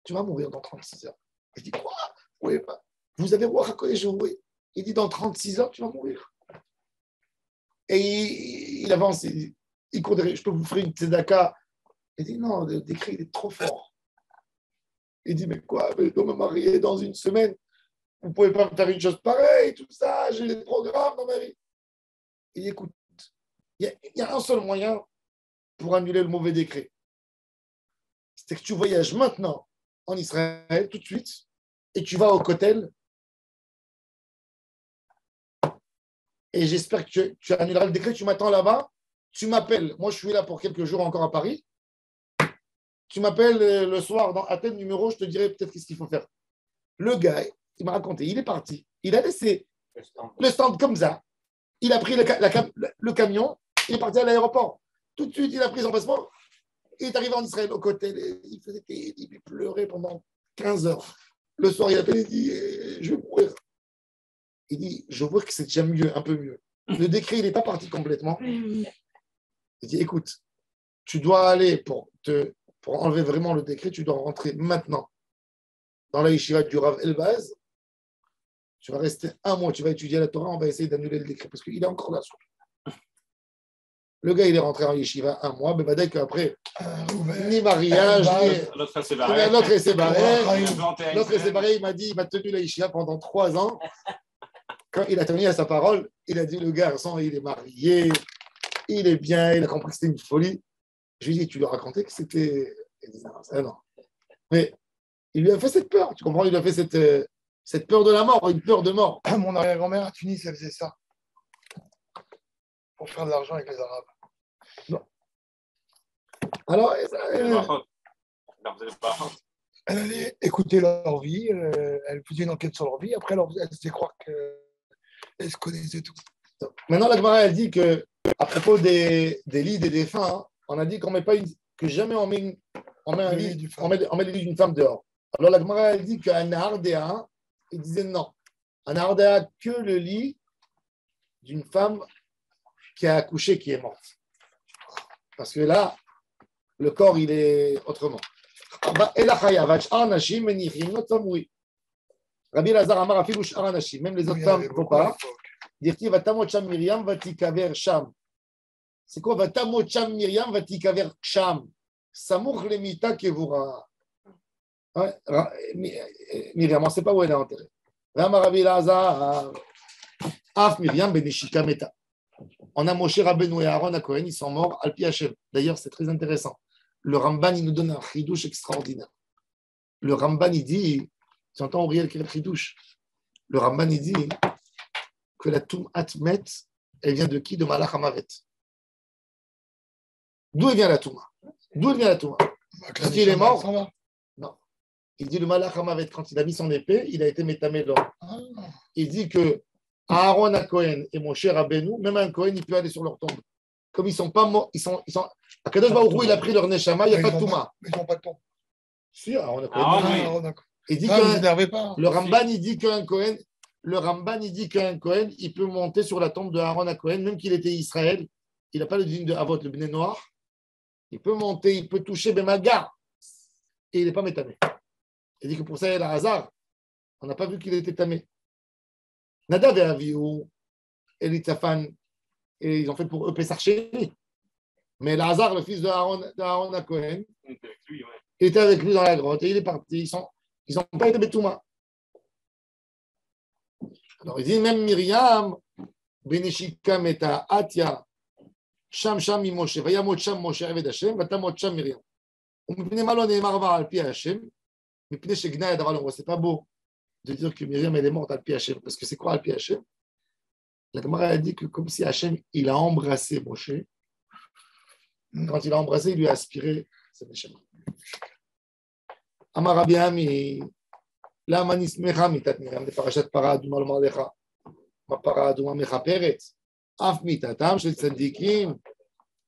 Tu vas mourir dans 36 heures. Je dis, quoi? Oui, bah, vous avez voir à connaître, oui. Il dit, dans 36 heures, tu vas mourir. Et il avance, il court derrière, je peux vous faire une tzedaka. Il dit, non, le décret, il est trop fort. Il dit, mais quoi? Je dois me marier dans une semaine. Vous ne pouvez pas me faire une chose pareille, tout ça, j'ai des programmes dans ma vie. Il dit, écoute, il y a un seul moyen pour annuler le mauvais décret. C'est que tu voyages maintenant en Israël, tout de suite, et tu vas au Kotel. Et j'espère que tu annuleras le décret, tu m'attends là-bas, tu m'appelles. Moi, je suis là pour quelques jours encore à Paris. Tu m'appelles le soir à tel numéro, je te dirai peut-être qu'est-ce qu'il faut faire. Le gars, il m'a raconté, il est parti. Il a laissé le stand comme ça. Il a pris le camion, il est parti à l'aéroport. Tout de suite, il a pris son passeport. Il est arrivé en Israël au côté. Il pleurait pendant 15 heures. Le soir, il appelle, il dit, je vais mourir. Il dit, je vois que c'est déjà mieux, un peu mieux. Le décret, il n'est pas parti complètement. Il dit, écoute, tu dois aller pour enlever vraiment le décret, tu dois rentrer maintenant dans la yeshiva du Rav Elbaz. Tu vas rester un mois, tu vas étudier la Torah, on va essayer d'annuler le décret parce qu'il est encore là. Le gars, il est rentré en yeshiva un mois, mais dès qu'après, ni mariage, ni. L'autre s'est barré. L'autre s'est barré, il m'a dit, il m'a tenu la yeshiva pendant 3 ans. Quand il a terminé à sa parole, il a dit, le garçon, il est marié, il est bien, il a compris que c'était une folie. Je lui ai dit, tu lui as raconté que c'était. Il dit, non, ça, non. Mais il lui a fait cette peur, tu comprends? Il lui a fait cette peur de la mort, une peur de mort. Mon arrière-grand-mère à Tunis, elle faisait ça. Pour faire de l'argent avec les Arabes. Non. Alors, elle allait écouter leur vie, elle faisait une enquête sur leur vie, après elle faisait croire qu'elle se connaissait tout. Maintenant, la Gemara, elle dit que à propos des lits et des défunts, on a dit qu'on met pas que jamais on met un lit, on met le lit d'une femme dehors. Alors la Gemara, elle dit qu'un Ardéa, il disait non. Un Ardéa, que le lit d'une femme qui a accouché, qui est morte. Parce que là, le corps, il est autrement. Rabbi Lazar Amar afilu sh'ar anashim, même les autres femmes ne vont pas. Dirti vatamot sham Miriam vatikaver sham. C'est quoi vatamot sham Miriam vatikaver sham? Samour lemita kevura. Miriam, on ne sait pas où elle est enterrée. Rabbi Lazar af Miriam benishika meta. On a Moshe Rabbeinu et Aaron à Cohen, ils sont morts al pi Hashem. D'ailleurs, c'est très intéressant. Le Ramban, il nous donne un chidouche extraordinaire. Le Ramban, il dit, tu entends Auriel qui est le chidouche. Le Ramban, il dit que la Tum'at Met, elle vient de qui? De Malach HaMavet. D'où elle vient la Touma? D'où elle vient la Touma? Quand il est mort? Non. Il dit le Malach HaMavet, quand il a mis son épée, il a été métamé l'or. Il dit que Aaron à Cohen et mon cher Rabbeinu, même un Cohen, il peut aller sur leur tombe. Comme ils ne sont pas morts, à Kadosh Baruch Hu, il a pris leur Neshama, il n'y a pas de Touma. Mais ils n'ont pas de tombe. Si, Aaron à Cohen. Il dit le Ramban, il dit qu'un Cohen, il peut monter sur la tombe de Aaron à Cohen, même qu'il était Israël, il n'a pas le digne de Avot, le Bnei Noir. Il peut monter, il peut toucher Bemaga, et il n'est pas métamé. Il dit que pour ça, il y a le hasard. On n'a pas vu qu'il était tamé. Nadav et Avihu, et Litzafan, et ils ont fait pour eux Pessar Sheni. Mais Lazare, le fils de Aaron à Cohen, il était avec lui dans la grotte et il est parti. Ils n'ont pas été Betouma. Alors il dit même Myriam, Benishika Meta Atia, Sham Sham Moshe, Vayamot Sham Moshe Eved Hashem, Vatamot Sham Myriam. ומפני מה לא נאמר בה על פי השם, מפני שגנאי הדבר לא, c'est pas beau de dire que Myriam elle est morte al pi Hashem, parce que c'est quoi al pi Hashem? La Gemara a dit que comme si Hashem il a embrassé Moshe, quand il a embrassé, il lui a aspiré sa neshama. Amar Rabbi Ami, la manis mecha mitat Myriam de parashat Parah du mal malecha. Mapara Adouma Mechaperet. Af mitatam shel tzadikim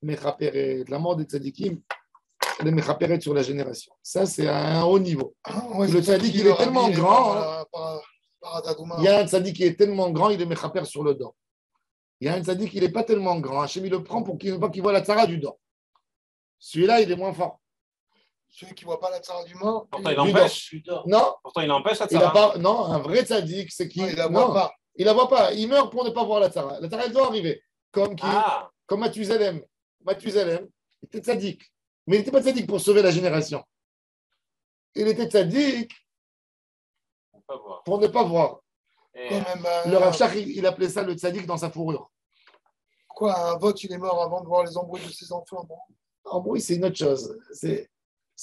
Mechaperet. La mort des tzadikim, elle est Mechaperet sur la génération. Ça, c'est à un haut niveau. Le tzadik, il est tellement grand. Il y a un tzadik qui est tellement grand, il est Mechaper sur le dos. Il y a un tzadik qui n'est pas tellement grand. Hachem, il le prend pour qu'il ne voit pas qu'il voit la tzara du dos. Celui-là, il est moins fort. Celui qui ne voit pas la tzara du mort. Pourtant, il empêche. Non. Pourtant, il empêche la tzara. Non, un vrai tzadik, c'est qui? Il ne la voit pas. Il ne la voit pas. Il meurt pour ne pas voir la tzara. La tzara, elle doit arriver. Comme qui? Comme Mathusalem. Mathusalem était tzadik. Mais il n'était pas tzadik pour sauver la génération. Il était tzadik pour ne pas voir. Le Rav Shach, il appelait ça le tzadik dans sa fourrure. Quoi, un vote, il est mort avant de voir les embrouilles de ses enfants? Embrouille, c'est une autre chose.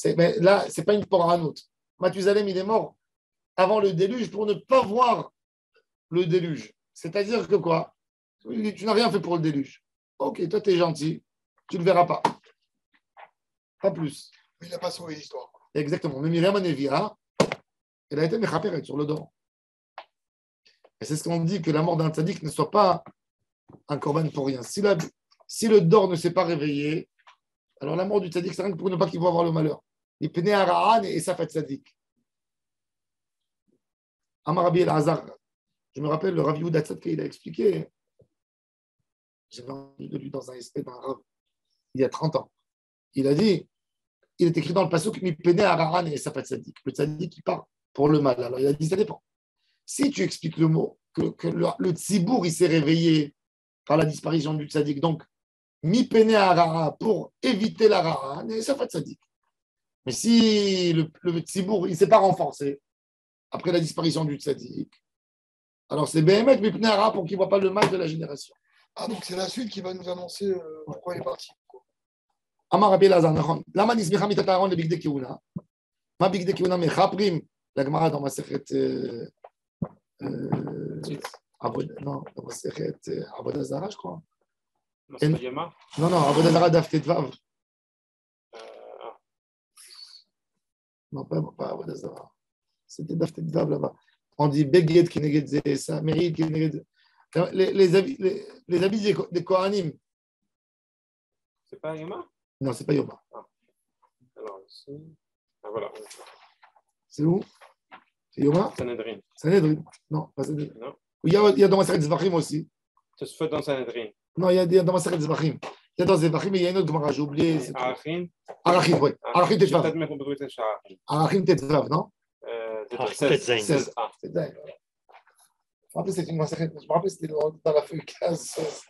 Mais là, ce n'est pas une poranoute. Mathusalem, il est mort avant le déluge pour ne pas voir le déluge. C'est-à-dire que quoi? Tu n'as rien fait pour le déluge. Ok, toi, tu es gentil. Tu ne le verras pas. Pas plus. Mais il n'a pas sauvé l'histoire. Exactement. Mais Myriam Anevia, elle a été mechaperet sur le dos. Et c'est ce qu'on dit, que la mort d'un tzaddik ne soit pas un korban pour rien. Si le dor ne s'est pas réveillé, alors la mort du tzaddik, c'est rien que pour ne pas qu'il va avoir le malheur. Il penait à Ra'an et ça fait tzaddik. Amar Rabbi El-Hazar, je me rappelle, le Rav Yehuda Tzadke, il a expliqué, j'avais entendu de lui dans un essai d'un Rav, il y a 30 ans. Il a dit, il est écrit dans le pasuk, il penait à Ra'an et ça fait tzaddik. Le tzaddik qui part pour le mal. Alors il a dit, ça dépend. Si tu expliques le mot, que le tzibour, il s'est réveillé par la disparition du tzaddik, donc, mi pene harara pour éviter la rara, ça fait tzaddik. Mais si le tzibour, il ne s'est pas renforcé après la disparition du tzaddik, alors c'est Béhémet mi pene harara pour qu'il ne voit pas le mal de la génération. Ah, donc c'est la suite qui va nous annoncer pourquoi il est parti. Amar Rabbi Elazar, lama nismicha mitat Aaron le bigdei keuna. Ma bigdei keuna mechaprim, la Gemara dans ma sechet non, dans Sechet Avodah Zara, je crois. Non, c'est pas Yama. Non, Avodah Zara Daf Tetvav. Non, pas Avodah Zara. C'était Daf Tetvav là-bas. On dit Beged qui néged ça, Merid qui néged. Les habits des Kohanim. C'est pas Yama? Non, c'est pas Yoma. Alors, ici. Ah, voilà. C'est où? C'est Yoma? Sanhedrin. Sanhedrin. Non, pas Sanhedrin. Non. Il y a dans Maseret Zvachim aussi. Ça se fait dans Sanhedrin. Non, il y a dans Maseret Zvachim. Il y a dans Zvachim, mais il y a une autre Gemara, j'ai oublié. Arachin. Arachin, oui. Arachin Tetvav. Peut-être même qu'on peut être Arachin. Arachin Tetvav, non? 16. Ah, c'est dingue. Je me rappelle, c'était une Maseret. Je me rappelle, c'était dans la feuille 15, 16.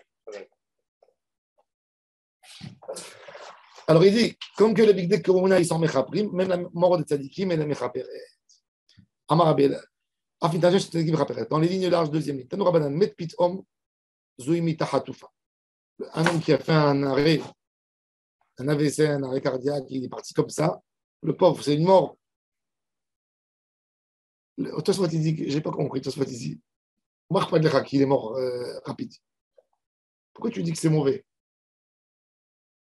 Alors il dit, comme que le Bigdei Keuna, ils sont mechaprim, même la mort des tzadikim, elle est mechaperet. Amar Abel. Dans les lignes larges, deuxième ligne. Un homme qui a fait un arrêt, un AVC, un arrêt cardiaque, il est parti comme ça. Le pauvre, c'est une mort. Tosfot, il dit, j'ai pas compris, Tosfot, il dit, qu'il est mort rapide. Pourquoi tu dis que c'est mauvais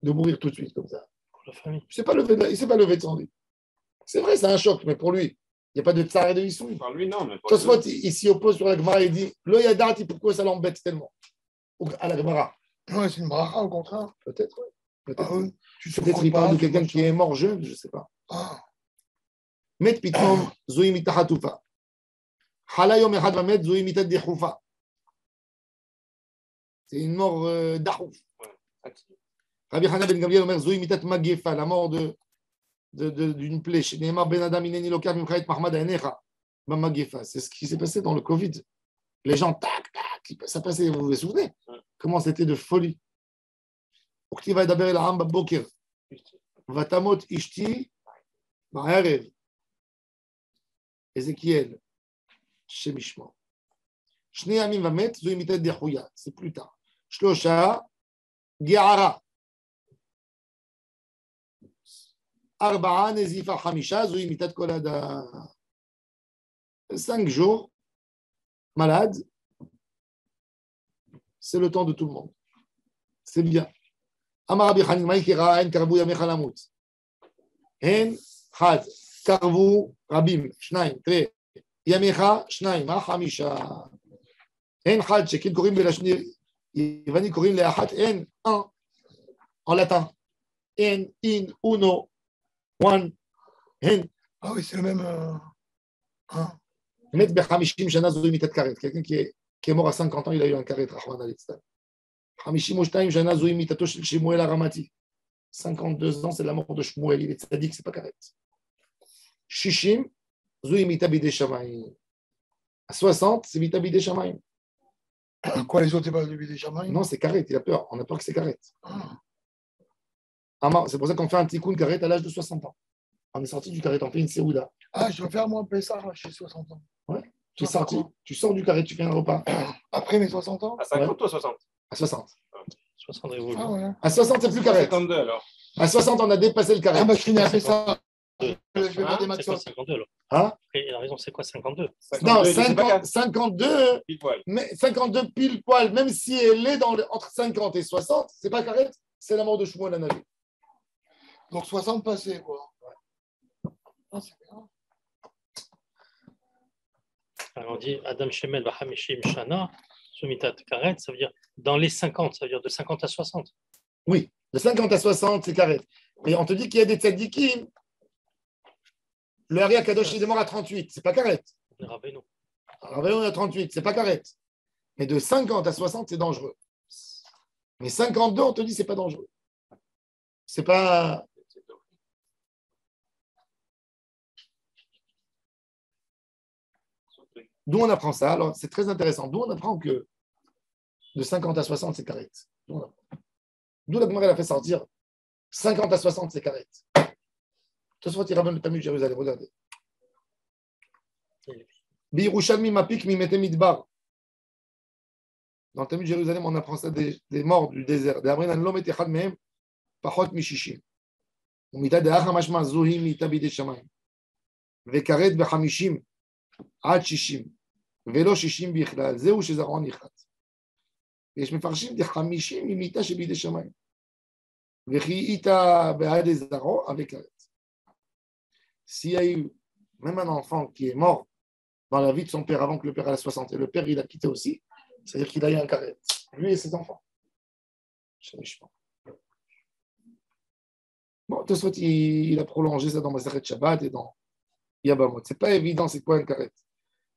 de mourir tout de suite comme ça? Pour la famille. Il ne s'est pas levé de son lit. C'est vrai, c'est un choc, mais pour lui, il n'y a pas de tsar et de issoui. Par lui, non. Tosfot, il s'y oppose sur la Gemara et dit Lo yadati, pourquoi ça l'embête tellement à la Gemara? Ouais, c'est une bracha, au contraire. Peut-être, oui. Peut-être. Ah, oui. Peut-être qu'il parle de quelqu'un qui est mort jeune, je ne sais pas. Met pitnom zoï mitahatufa. Hala yom echad vamet zoï mitad dechoufa. C'est une mort d'achouf. Rabbi Hana ben Gamliel omer zoï mitat magefa, la mort d'une plaie. Neymar ben Adam ineni lokav mimchaet mahmad anecha. C'est ce qui s'est passé dans le Covid. Les gens, tac, tac, ça passait, vous vous souvenez comment c'était de folie. וכתיב ידבר אל העם בבוקר, ותמות אשתי בערב. Ézéchiel, Shem ישמור. שני ימים ומת, זוהי מיתת דחויה, זה פלוטה. שלושה, גערה. ארבעה, נזיפה. חמישה, זוהי מיתת כל אדם. 5 jours, malade, c'est le temps de tout le monde. C'est bien. Amar Rabbi Chanin, Maïkira, En Karvu Yamecha Lamut. En Chad, Karvu Rabim, Shnaim, Tre, Yamecha, Shnaim, Hamisha. En had, shekin korim belashni, Yevani korim le'achat, en, un, en latin. En, in, uno, one, en. Ah oui, c'est le même. Un. Met b'chamishim shana zoi mitat karet. Quelqu'un qui est mort à 50 ans, il a eu un karet, Rahman al-Islam. Chamishim u'shtaim shana zoi mitato shel Shemuel Aramati. 52 ans, c'est la mort de Shmuel. Il est tzaddik, c'est pas karet. Shishim, zoi mita bidei shamayim. À 60, c'est mita bidei shamayim. Quoi, les autres, c'est pas le début des chamaïs? Non, c'est karet, il a peur. On a peur que c'est karet. Ah. C'est pour ça qu'on fait un tikkun karet à l'âge de 60 ans. On est sorti du karet, on fait une séouda. Ah, je vais faire moi un Pessah chez 60 ans. Ouais. Tu es sorti, tu sors du karet, tu fais un repas. Après mes 60 ans? À 50 ou à 60? À 60. 60 révolus. Ah ouais. À 60, c'est plus karet. 52 alors. À 60, on a dépassé le karet. Ah bah je finis à Pessah. Je vais faire des C'est quoi matzot. 52 alors? Hein? Il a raison, c'est quoi 52? Non, 50, 52, pile poil. mais 52 pile poil, même si elle est entre 50 et 60, c'est pas karet, c'est la mort de Shmuel Hanavi. Donc 60 passés, quoi. Ah, c'est bien. Alors on dit Adam Shemel Vachamishim Shana, Sumitat Karet, ça veut dire dans les 50, ça veut dire de 50 à 60. Oui, de 50 à 60, c'est karet. Mais on te dit qu'il y a des tzadikim. Le Hari Akadosh, il est mort à 38, c'est pas karet. Le Rabbeinu. Rabbeinu à 38, c'est pas karet. Mais de 50 à 60, c'est dangereux. Mais 52, on te dit, c'est pas dangereux. C'est pas. D'où on apprend ça? Alors, c'est très intéressant. D'où on apprend que de 50 à 60, c'est karet. D'où la Gemara a fait sortir 50 à 60, c'est karet. Tosfot il ramène le Talmud de Jérusalem, regardez. Birushalmi mapik mi mete midbar. Dans le Talmud de Jérusalem, on apprend ça des morts du désert. Des amrin an lo met echad mehem pachot mi shishim. Umita de acha mashma zuhi mita bidei shamayim. Vekaret bechamishim עד 60, ולא 60 בכלל, זהו שזרעון נחת. ויש מפרשים ד-50 ממיתה שבידי שמיים. וכי איתה בעד זרעו avec arrête. S'il y a eu même un enfant qui est mort dans la vie de son père avant que le père ait 60 et le père il a quitté aussi, c'est-à-dire qu'il a eu un carré. Lui et ses enfants. Je ne sais pas. Bon, Tosfot il a prolongé ça dans Masechet Shabbat et dans Yabamot. C'est pas évident, c'est quoi un karet?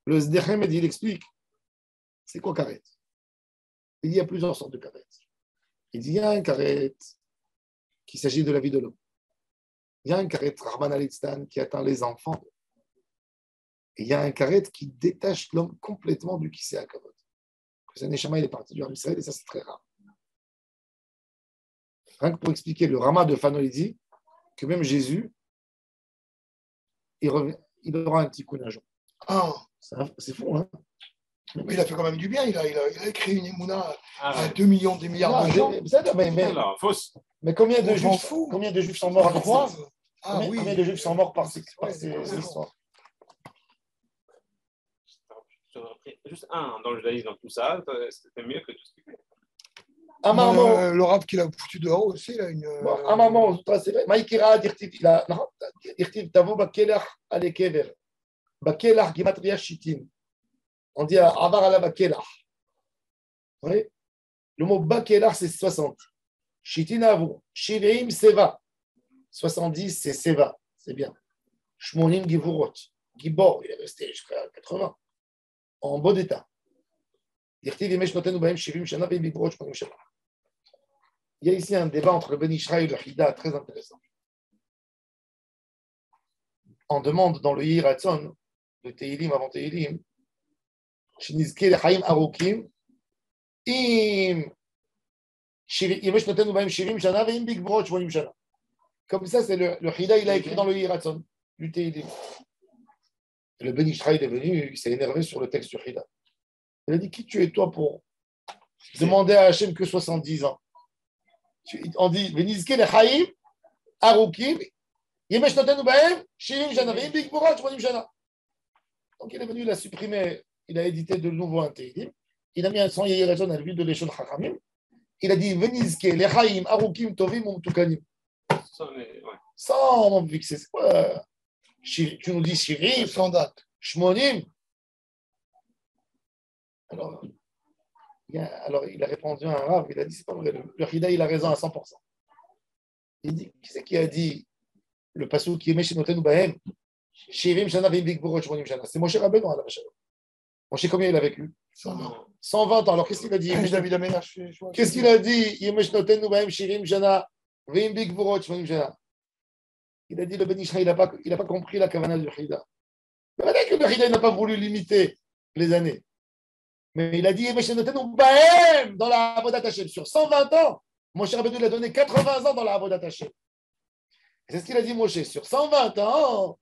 Le Zdechem, il explique, c'est quoi karet? Il y a plusieurs sortes de karet. Il dit, il y a un karet qui s'agit de la vie de l'homme. Il y a un karet Rahman al-Istan qui atteint les enfants. Et il y a un karet qui détache l'homme complètement du Kisei HaKavod. Que ce Neshama, il est parti du Ham Israël et ça, c'est très rare. Rien que pour expliquer, le Rama de Fano, il dit que même Jésus, il aura un petit coup d'un jour. Ah. C'est fou, hein? Mais il a fait quand même du bien. Il a créé une émouna à 2 millions, des milliards de gens. Mais combien de juifs sont morts avec ça? Combien de juifs sont morts par ces histoires? Juste un dans le judaïsme, dans tout ça, c'était mieux que tout ce qu'il fait. Le rap qu'il a foutu dehors aussi, il a une. Un moment, c'est vrai. Maïkira, Dirtiv, Tavo, Bakelach, Alekever. Bakelach, Gimatria, Shitin. On dit Avar ala Bakelach. Oui. Le mot Bakelach, c'est 60. Shitin Avou. Shivim, Seva. 70, c'est Seva. C'est bien. Shmonim, Givurot. Gibor, il est resté jusqu'à 80. En bon état. Dirtiv, Yemesh, Notenu, Bahem, Shivim, Shana, Bahem, Givurot, Shmonim, Shana. Il y a ici un débat entre le Ben Ishraï et le Hida très intéressant. On demande dans le Yiratzon, le Teilim avant Teilim, Shinizke le Chaim Arukim, Yemesh Notenu Bahem Shivim Shana, Veim Big Brot Shmonim Shana. Comme ça, c'est le Hida, il a écrit dans le Yiratzon, du Teilim. Et le Ben Ishraï est venu, il s'est énervé sur le texte du Hida. Il a dit, qui tu es toi pour demander à Hachem que 70 ans? On dit, Venizke le Chaim, Arukim, Yemesh Notenu Bahem, Shivim Shana, Veim Big Brot Shmonim Shana. Donc il est venu, il a supprimé, il a édité de nouveau un Teilim, il a mis un son Yehiratzon à l'huile de l'Eshon Chachamim, il a dit, Venizke le Chaim, Arukim, Tovim, Umtukanim. Sans fixer, c'est quoi? Tu nous dis Shivim, sans date. Shmonim. Alors, Alors, il a répondu à un rave, il a dit, c'est pas vrai, le Hida, il a raison à 100%. Il dit, qui c'est qui a dit le passage qui est chez Noten ou Bahem, Shirim Shana Vim Big Boro Shmonim Shana. C'est Moshe Rabbeinu, à la Shalom. Moshe, combien il a vécu? 120 ans. Alors, qu'est-ce qu'il a dit? Qu'est-ce qu'il a dit? Yemesh Noten ou Bahem, Shirim Shana Vim Big Boro Shmonim Shana. Il a dit, le Ben Ishra, il n'a pas compris la kavana du Hida. C'est vrai que le Hida n'a pas voulu limiter les années. Mais il a dit, Yemesh Noten ou Bahem, dans la Avodat Hashem, sur 120 ans. Moshe Rabbeinu l'a donné 80 ans dans la Avodat Hashem. C'est ce qu'il a dit Moshe, sur 120 ans,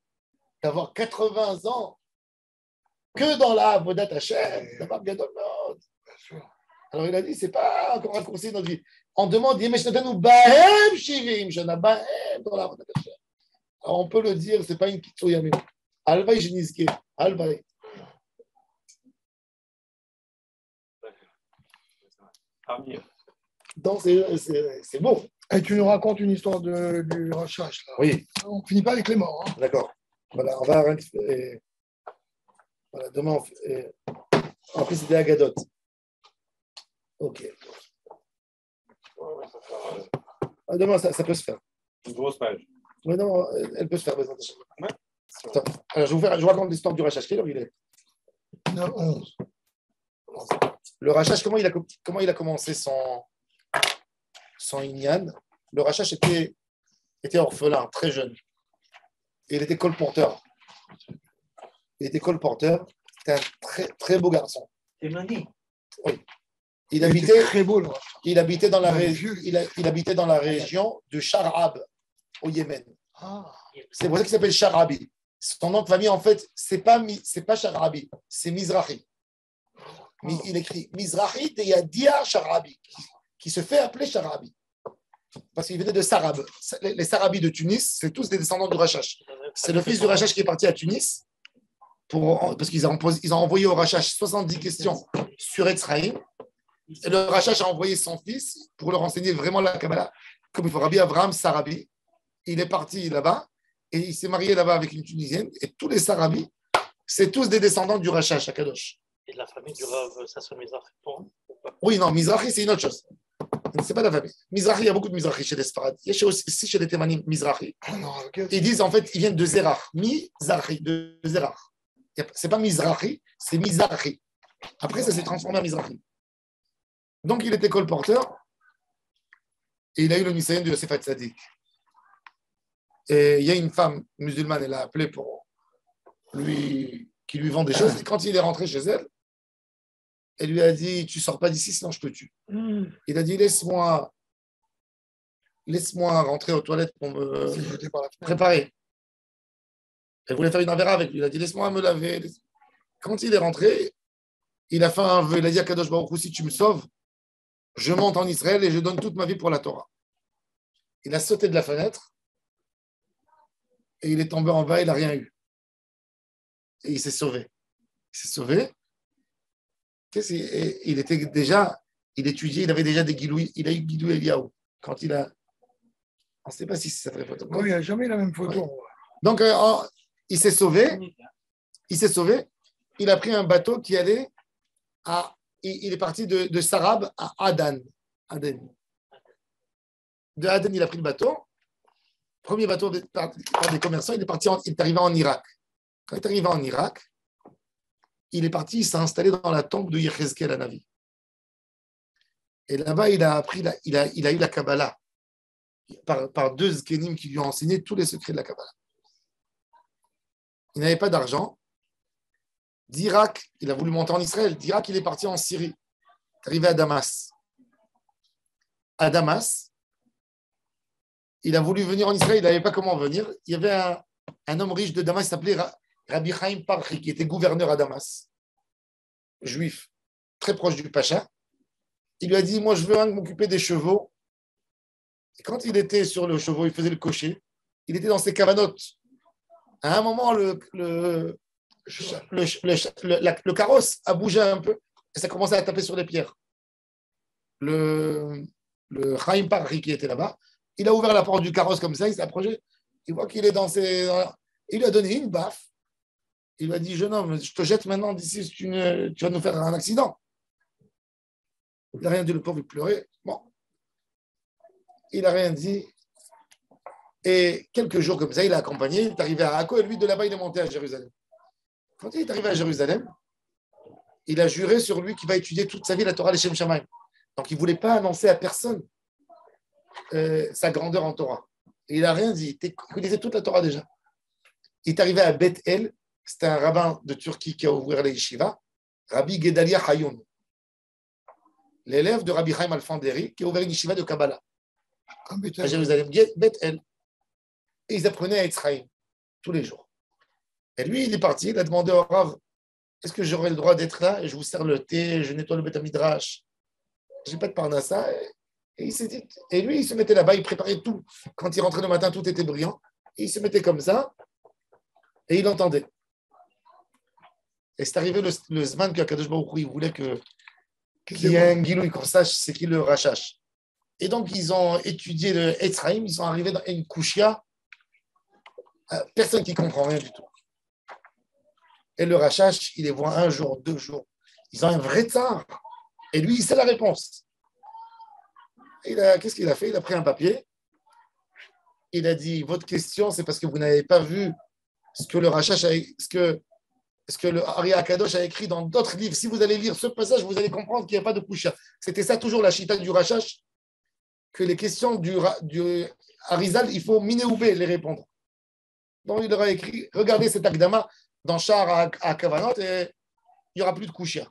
d'avoir 80 ans que dans la Avodat Hashem, d'avoir Gadol מאוד. Alors il a dit, c'est pas encore raccourci notre vie. On demande, Yemesh Notenu Bahem Shirim, Shana Bahem dans la Avodat Hashem. Alors on peut le dire, c'est pas une kitso yamim. Alvaï Jenizke, Alvaï. Donc c'est beau. Et tu nous racontes une histoire du Rachash. Là. Oui. On ne finit pas avec les morts. Hein. D'accord. Voilà, on va. Voilà, demain, après, c'était Agadot. Ok. Demain, ça peut se faire. Une grosse page. Mais non, elle peut se faire. Ouais. Alors, je vous raconte l'histoire du Rachash. Quelle heure il est? 11. Le Rachash, comment il a commencé son Inyan? Le Rachash était orphelin, très jeune. Et il était colporteur. C'était un très, très beau garçon. C'est Mani. Oui. Il habitait très beau, là. Il habitait dans la région de Sharab, au Yémen. Ah. C'est pour ça qu'il s'appelle Sharabi. Son nom de famille, en fait, c'est pas Sharabi, c'est Mizrahi. Mais il écrit Mizrahi et il y a Dia Sharabi, qui se fait appeler Sharabi. Parce qu'il venait de Sarab. Les Sarabis de Tunis, c'est tous des descendants du Rachash. C'est le fils du Rachash qui est parti à Tunis, parce qu'ils ont envoyé au Rachash 70 questions sur Etzraïm. Et le Rachash a envoyé son fils pour leur enseigner vraiment la Kabbalah, comme il faut. Rabbi Avraham Sarabi. Il est parti là-bas et il s'est marié là-bas avec une Tunisienne. Et tous les Sarabis, c'est tous des descendants du Rachash à Kadosh. Et de la famille du Rav Sasson Mizrahi. Oui, non, Mizrahi, c'est une autre chose. Ce n'est pas la famille. Mizrahi, il y a beaucoup de Mizrahi chez les Sfarad. Il y a aussi chez les Thémanim Mizrahi. Ils disent en fait, ils viennent de Zerach. Mizrahi, de Zerach. Ce n'est pas Mizrahi, c'est Mizrahi. Après, ça s'est transformé en Mizrahi. Donc, il était colporteur et il a eu le Nisayon de Yosef Hatzadik. Et il y a une femme musulmane, elle l'a appelé pour qui lui vend des choses. Et quand il est rentré chez elle, elle lui a dit, tu ne sors pas d'ici, sinon je te tue. Il a dit, laisse-moi rentrer aux toilettes pour me préparer. Elle voulait faire une avéra avec lui. Il a dit, laisse-moi me laver. Quand il est rentré, il a fait un vœu. Il a dit à Kadosh Baruch Hu, si tu me sauves, je monte en Israël et je donne toute ma vie pour la Torah. Il a sauté de la fenêtre et il est tombé en bas, il n'a rien eu. Et il s'est sauvé. Et il étudiait, il avait déjà des guilouis, il a eu Guilou Eliaou. Quand il a. On ne sait pas si c'est sa vraie photo. Oui, il n'y a jamais la même photo. Ouais. Donc, il s'est sauvé. Il a pris un bateau qui allait il est parti de Sarab à Aden. De Aden, il a pris le bateau. Premier bateau par des commerçants, il est arrivé en Irak. Quand il est arrivé en Irak, il s'est installé dans la tombe de Yechezkel à Navi. Et là-bas, il a eu la Kabbalah par deux zkenim qui lui ont enseigné tous les secrets de la Kabbalah. Il n'avait pas d'argent. D'Irak, il a voulu monter en Israël. D'Irak, il est parti en Syrie. Il est arrivé à Damas. À Damas, il a voulu venir en Israël. Il n'avait pas comment venir. Il y avait un homme riche de Damas qui s'appelait Rabbi Chaim Parchi, qui était gouverneur à Damas, juif, très proche du Pacha. Il lui a dit, moi, je veux m'occuper des chevaux. Et quand il était sur le chevaux, il faisait le cocher. Il était dans ses cavanotes. À un moment, le carrosse a bougé un peu et ça commençait à taper sur les pierres. Le Chaim Parchi qui était là-bas, il a ouvert la porte du carrosse comme ça, il s'est approché. Il voit qu'il est il lui a donné une baffe. Il lui a dit, jeune homme, je te jette maintenant d'ici, tu vas nous faire un accident. Il n'a rien dit, le pauvre, il pleurait. Bon, il n'a rien dit. Et quelques jours comme ça, il a accompagné, il est arrivé à Akko, et lui, de là-bas, il est monté à Jérusalem. Quand il est arrivé à Jérusalem, il a juré sur lui qu'il va étudier toute sa vie la Torah Leshem Shamaim. Donc, il ne voulait pas annoncer à personne sa grandeur en Torah. Et il n'a rien dit. Il connaissait toute la Torah déjà. Il est arrivé à Beth El. C'était un rabbin de Turquie qui a ouvert les yeshivas, Rabbi Gedalia Hayoun, l'élève de Rabbi Chaim Alfanderi, qui a ouvert une yeshiva de Kabbalah à Jérusalem, Beth El. Et ils apprenaient à Etzraïm tous les jours. Et lui, il est parti, il a demandé au Rav, est-ce que j'aurais le droit d'être là? Et je vous sers le thé, je nettoie le Beth Midrash. Je n'ai pas de parnassa. Et il s'est dit, et lui, il se mettait là-bas, il préparait tout. Quand il rentrait le matin, tout était brillant. Et il se mettait comme ça, et il entendait. Et c'est arrivé le Zman qu'Akadosh Baruch Hu, il voulait qu'il y ait un guilouï, qu'on sache c'est qui le Rachash. Et donc, ils ont étudié le Etzraïm, ils sont arrivés dans une kushia, personne qui ne comprend rien du tout. Et le Rachash, il les voit un jour, 2 jours. Ils ont un vrai tsar. Et lui, il sait la réponse. Qu'est-ce qu'il a fait? Il a pris un papier. Il a dit, votre question, c'est parce que vous n'avez pas vu ce que le Rachash ce que le Ari Akadosh a écrit dans d'autres livres. Si vous allez lire ce passage, vous allez comprendre qu'il n'y a pas de kushia. C'était ça toujours la chita du Rachash, que les questions du Arizal, il faut minéoubé les répondre. Donc il leur a écrit, regardez cet Akdama dans Shar à Kavanot et il n'y aura plus de kushia.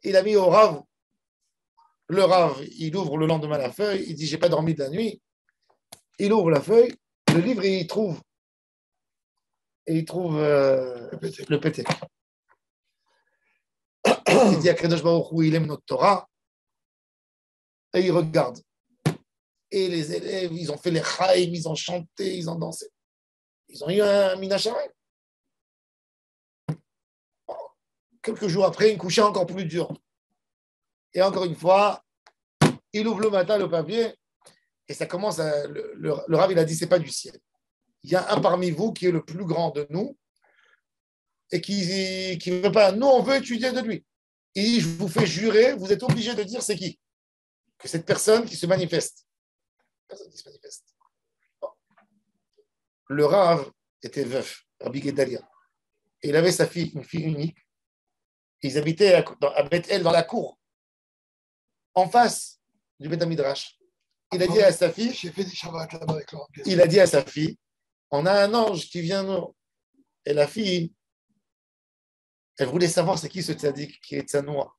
Il a mis au Rav, le Rav, il ouvre le lendemain la feuille, il dit, j'ai pas dormi de la nuit. Il ouvre la feuille, le livre, et il trouve le pété. Il dit à Kadosh Baruch Hu, il aime notre Torah, et il regarde. Et les élèves, ils ont fait les chaïm, ils ont chanté, ils ont dansé. Ils ont eu un minacharem. Quelques jours après, une couchée encore plus dure. Et encore une fois, il ouvre le matin le papier, et ça commence à. Le Rav, il a dit, c'est pas du ciel. Il y a un parmi vous qui est le plus grand de nous et qui ne veut pas. Nous, on veut étudier de lui. Il dit, je vous fais jurer, vous êtes obligé de dire c'est qui? Que cette personne qui se manifeste. Personne qui se manifeste. Bon. Le Rav était veuf, Rabbi Gedalia. Et il avait sa fille, une fille unique. Ils habitaient à Beth El, dans la cour, en face du Beth Midrash. Il a dit à sa fille, j'ai fait des Shabbats là-bas avec Laurent. Il a dit à sa fille, on a un ange qui vient nous. Et la fille, elle voulait savoir c'est qui ce tzaddik qui est tzanoua.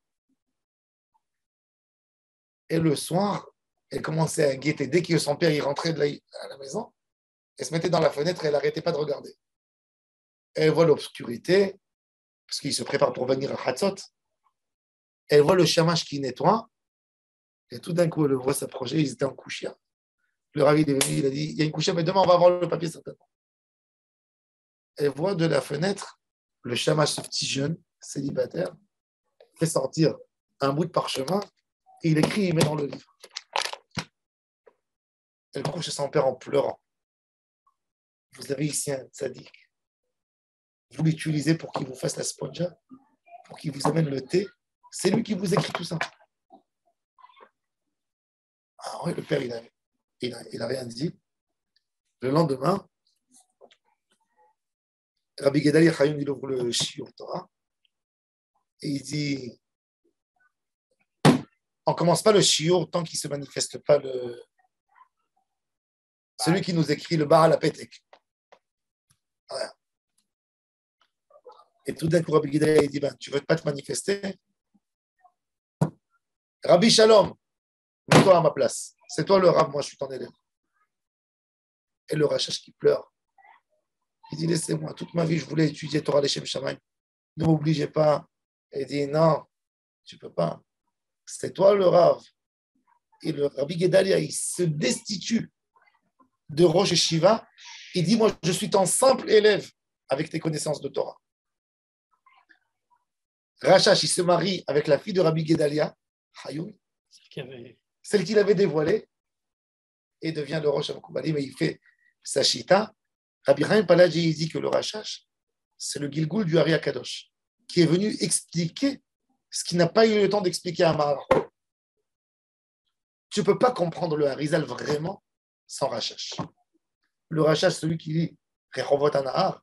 Et le soir, elle commençait à guetter. Dès que son père il rentrait à la maison, elle se mettait dans la fenêtre et elle n'arrêtait pas de regarder. Elle voit l'obscurité, parce qu'il se prépare pour venir à Hatzot. Elle voit le shamash qui nettoie, et tout d'un coup, elle le voit s'approcher, ils étaient en couchia. Le Rav est venu, il a dit, il y a une couchia, mais demain, on va avoir le papier certainement. Elle voit de la fenêtre le shamash, ce petit jeune, célibataire, fait sortir un bout de parchemin, et il écrit, il met dans le livre. Elle court chez son père en pleurant. Vous avez ici un tzaddik. Vous l'utilisez pour qu'il vous fasse la sponja, pour qu'il vous amène le thé. C'est lui qui vous écrit tout ça. Ah oui, le père, il a rien dit. Le lendemain, Rabbi Gedalia Chayoun, il ouvre le Shiur Torah et il dit, on ne commence pas le Shiur tant qu'il ne se manifeste pas celui qui nous écrit le Baal Apetek. Voilà. Et tout d'un coup, Rabbi Gedalia, il dit, tu ne veux pas te manifester? Rabbi Shalom, mets-toi à ma place. C'est toi le Rav, moi je suis ton élève. Et le Rachash qui pleure. Il dit, laissez-moi, toute ma vie je voulais étudier Torah Leshem Shamaim. Ne m'obligez pas. Il dit, non, tu ne peux pas. C'est toi le Rav. Et le Rabbi Gedalia, il se destitue de Rosh Yeshiva. Il dit, moi je suis ton simple élève avec tes connaissances de Torah. Rachash, il se marie avec la fille de Rabbi Gedalia, Chayoun, celle qu'il avait dévoilée, et devient le Rosh Hamakoubalim, mais il fait sa chita. Rabbi Chaim Paladji dit que le Rachash, c'est le Gilgoul du Ari Akadosh, qui est venu expliquer ce qu'il n'a pas eu le temps d'expliquer à Maharal. tu ne peux pas comprendre le Harizal vraiment sans Rachash. Le Rachash, celui qui dit Rechovot Hanahar,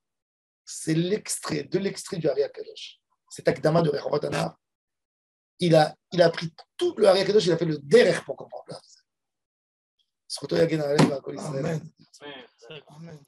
c'est l'extrait du Hari HaKadosh. C'est Akdama de Rechovot Hanahar. Il a pris tout le Hari HaKadosh, il a fait le derrière pour comprendre. Amen. Amen.